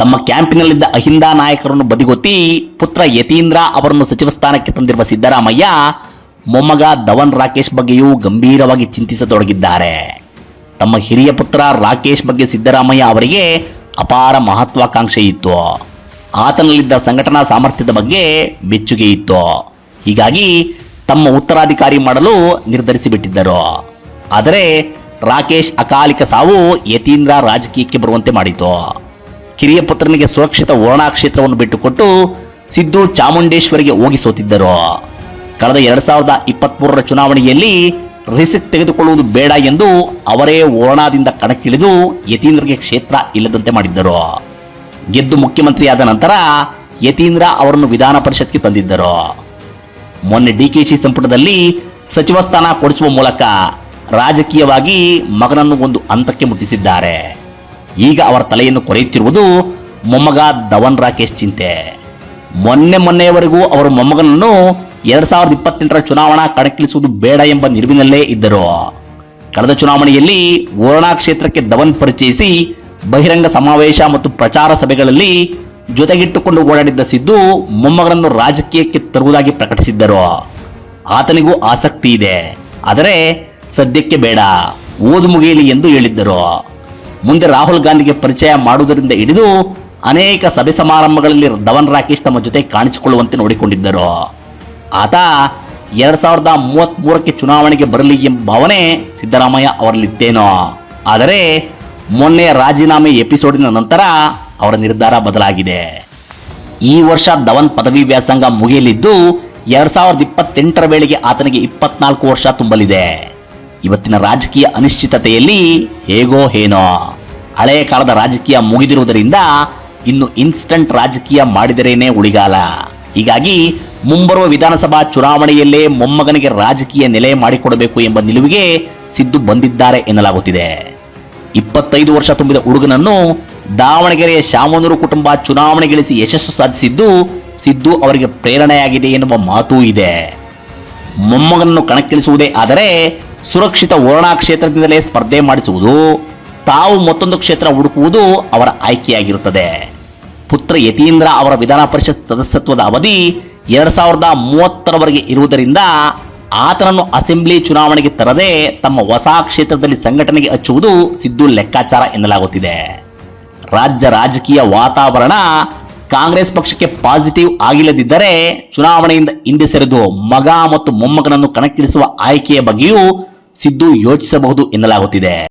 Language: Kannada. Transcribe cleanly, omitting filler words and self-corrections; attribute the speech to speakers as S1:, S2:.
S1: ತಮ್ಮ ಕ್ಯಾಂಪಿನಲ್ಲಿದ್ದ ಅಹಿಂದ ನಾಯಕರನ್ನು ಬದಿಗೊತ್ತಿ ಪುತ್ರ ಯತೀಂದ್ರ ಅವರನ್ನು ಸಚಿವ ಸ್ಥಾನಕ್ಕೆ ತಂದಿರುವ ಸಿದ್ದರಾಮಯ್ಯ ಮೊಮ್ಮಗ ಧವನ್ ರಾಕೇಶ್ ಬಗ್ಗೆಯೂ ಗಂಭೀರವಾಗಿ ಚಿಂತಿಸತೊಡಗಿದ್ದಾರೆ. ತಮ್ಮ ಹಿರಿಯ ಪುತ್ರ ರಾಕೇಶ್ ಬಗ್ಗೆ ಸಿದ್ದರಾಮಯ್ಯ ಅವರಿಗೆ ಅಪಾರ ಮಹತ್ವಾಕಾಂಕ್ಷೆ ಇತ್ತು. ಆತನಲ್ಲಿದ್ದ ಸಂಘಟನಾ ಸಾಮರ್ಥ್ಯದ ಬಗ್ಗೆ ಮೆಚ್ಚುಗೆ ಇತ್ತು. ಹೀಗಾಗಿ ತಮ್ಮ ಉತ್ತರಾಧಿಕಾರಿ ಮಾಡಲು ನಿರ್ಧರಿಸಿಬಿಟ್ಟಿದ್ದರು. ಆದರೆ ರಾಕೇಶ್ ಅಕಾಲಿಕ ಸಾವು ಯತೀಂದ್ರ ರಾಜಕೀಯಕ್ಕೆ ಬರುವಂತೆ ಮಾಡಿತು. ಕಿರಿಯ ಪುತ್ರನಿಗೆ ಸುರಕ್ಷಿತ ವರುಣಾ ಕ್ಷೇತ್ರವನ್ನು ಬಿಟ್ಟುಕೊಟ್ಟು ಸಿದ್ದು ಚಾಮುಂಡೇಶ್ವರಿಗೆ ಹೋಗಿ ಸೋತಿದ್ದರು. ಕಳೆದ 2023ರ ಚುನಾವಣೆಯಲ್ಲಿ ರಿಸ್ಕ್ ತೆಗೆದುಕೊಳ್ಳುವುದು ಬೇಡ ಎಂದು ಅವರೇ ವರುಣಾದಿಂದ ಕಣಕ್ಕಿಳಿದು ಯತೀಂದ್ರಗೆ ಕ್ಷೇತ್ರ ಇಲ್ಲದಂತೆ ಮಾಡಿದ್ದರು. ಗೆದ್ದು ಮುಖ್ಯಮಂತ್ರಿಯಾದ ನಂತರ ಯತೀಂದ್ರ ಅವರನ್ನು ವಿಧಾನ ಪರಿಷತ್ಗೆ ತಂದಿದ್ದರು. ಮೊನ್ನೆ ಡಿಕೆಶಿ ಸಂಪುಟದಲ್ಲಿ ಸಚಿವ ಸ್ಥಾನ ಕೊಡಿಸುವ ಮೂಲಕ ರಾಜಕೀಯವಾಗಿ ಮಗನನ್ನು ಒಂದು ಹಂತಕ್ಕೆ ಮುಟ್ಟಿಸಿದ್ದಾರೆ. ಈಗ ಅವರ ತಲೆಯನ್ನು ಕೊರೆಯುತ್ತಿರುವುದು ಮೊಮ್ಮಗ ಧವನ್ ರಾಕೇಶ್ ಚಿಂತೆ. ಮೊನ್ನೆಯವರೆಗೂ ಅವರ ಮೊಮ್ಮಗನನ್ನು 2028ರ ಚುನಾವಣಾ ಕಣಕ್ಕಿಳಿಸುವುದು ಬೇಡ ಎಂಬ ನಿಲುವಿನಲ್ಲೇ ಇದ್ದರು. ಕಳೆದ ಚುನಾವಣೆಯಲ್ಲಿ ವರುಣಾ ಕ್ಷೇತ್ರಕ್ಕೆ ಧವನ್ ಪರಿಚಯಿಸಿ ಬಹಿರಂಗ ಸಮಾವೇಶ ಮತ್ತು ಪ್ರಚಾರ ಸಭೆಗಳಲ್ಲಿ ಜೊತೆಗಿಟ್ಟುಕೊಂಡು ಓಡಾಡಿದ್ದ ಸಿದ್ದು ಮೊಮ್ಮಗನನ್ನು ರಾಜಕೀಯಕ್ಕೆ ತರುವುದಾಗಿ ಪ್ರಕಟಿಸಿದ್ದರು. ಆತನಿಗೂ ಆಸಕ್ತಿ ಇದೆ, ಆದರೆ ಸದ್ಯಕ್ಕೆ ಬೇಡ, ಓದು ಮುಗಿಯಲಿ ಎಂದು ಹೇಳಿದ್ದರು. ಮುಂದೆ ರಾಹುಲ್ ಗಾಂಧಿಗೆ ಪರಿಚಯ ಮಾಡುವುದರಿಂದ ಹಿಡಿದು ಅನೇಕ ಸಭೆ ಸಮಾರಂಭಗಳಲ್ಲಿ ಧವನ್ ರಾಕೇಶ್ ತಮ್ಮ ಜೊತೆ ಕಾಣಿಸಿಕೊಳ್ಳುವಂತೆ ನೋಡಿಕೊಂಡಿದ್ದರು. ಆತ 2033ಕ್ಕೆ ಚುನಾವಣೆಗೆ ಬರಲಿ ಎಂಬ ಭಾವನೆ ಸಿದ್ದರಾಮಯ್ಯ ಅವರಲ್ಲಿತ್ತೇನೋ. ಆದರೆ ಮೊನ್ನೆ ರಾಜೀನಾಮೆ ಎಪಿಸೋಡಿನ ನಂತರ ಅವರ ನಿರ್ಧಾರ ಬದಲಾಗಿದೆ. ಈ ವರ್ಷ ಧವನ್ ಪದವಿ ವ್ಯಾಸಂಗ ಮುಗಿಯಲಿದ್ದು 2028ರ ವೇಳೆಗೆ ಆತನಿಗೆ 24 ವರ್ಷ ತುಂಬಲಿದೆ. ಇವತ್ತಿನ ರಾಜಕೀಯ ಅನಿಶ್ಚಿತತೆಯಲ್ಲಿ ಹೇಗೋ ಏನೋ ಹಳೆಯ ಕಾಲದ ರಾಜಕೀಯ ಮುಗಿದಿರುವುದರಿಂದ ಇನ್ನು ಇನ್ಸ್ಟಂಟ್ ರಾಜಕೀಯ ಮಾಡಿದರೇನೆ ಉಳಿಗಾಲ. ಹೀಗಾಗಿ ಮುಂಬರುವ ವಿಧಾನಸಭಾ ಚುನಾವಣೆಯಲ್ಲೇ ಮೊಮ್ಮಗನಿಗೆ ರಾಜಕೀಯ ನೆಲೆ ಮಾಡಿಕೊಡಬೇಕು ಎಂಬ ನಿಲುವಿಗೆ ಸಿದ್ದು ಬಂದಿದ್ದಾರೆ ಎನ್ನಲಾಗುತ್ತಿದೆ. 25 ವರ್ಷ ತುಂಬಿದ ಹುಡುಗನನ್ನು ದಾವಣಗೆರೆಯ ಶಾಮನೂರು ಕುಟುಂಬ ಚುನಾವಣೆಗಿಳಿಸಿ ಯಶಸ್ಸು ಸಾಧಿಸಿದ್ದು ಸಿದ್ದು ಅವರಿಗೆ ಪ್ರೇರಣೆಯಾಗಿದೆ ಎನ್ನುವ ಮಾತೂ ಇದೆ. ಮೊಮ್ಮಗನನ್ನು ಕಣಕ್ಕಿಳಿಸುವುದೇ ಆದರೆ ಸುರಕ್ಷಿತ ವರುಣಾ ಕ್ಷೇತ್ರದಿಂದಲೇ ಸ್ಪರ್ಧೆ ಮಾಡಿಸುವುದು, ತಾವು ಮತ್ತೊಂದು ಕ್ಷೇತ್ರ ಹುಡುಕುವುದು ಅವರ ಆಯ್ಕೆಯಾಗಿರುತ್ತದೆ. ಪುತ್ರ ಯತೀಂದ್ರ ಅವರ ವಿಧಾನ ಪರಿಷತ್ ಸದಸ್ಯತ್ವದ ಅವಧಿ 2030ರವರೆಗೆ ಇರುವುದರಿಂದ ಆತನನ್ನು ಅಸೆಂಬ್ಲಿ ಚುನಾವಣೆಗೆ ತರದೆ ತಮ್ಮ ಹೊಸ ಕ್ಷೇತ್ರದಲ್ಲಿ ಸಂಘಟನೆಗೆ ಹಚ್ಚುವುದು ಸಿದ್ದು ಲೆಕ್ಕಾಚಾರ ಎನ್ನಲಾಗುತ್ತಿದೆ. ರಾಜ್ಯ ರಾಜಕೀಯ ವಾತಾವರಣ ಕಾಂಗ್ರೆಸ್ ಪಕ್ಷಕ್ಕೆ ಪಾಸಿಟಿವ್ ಆಗಿಲ್ಲದಿದ್ದರೆ ಚುನಾವಣೆಯಿಂದ ಹಿಂದೆ ಸರಿದು ಮಗ ಮತ್ತು ಮೊಮ್ಮಗನನ್ನು ಕಣಕ್ಕಿಳಿಸುವ ಆಯ್ಕೆಯ ಬಗ್ಗೆಯೂ ಸಿದ್ದು ಯೋಚಿಸಬಹುದು ಎನ್ನಲಾಗುತ್ತಿದೆ.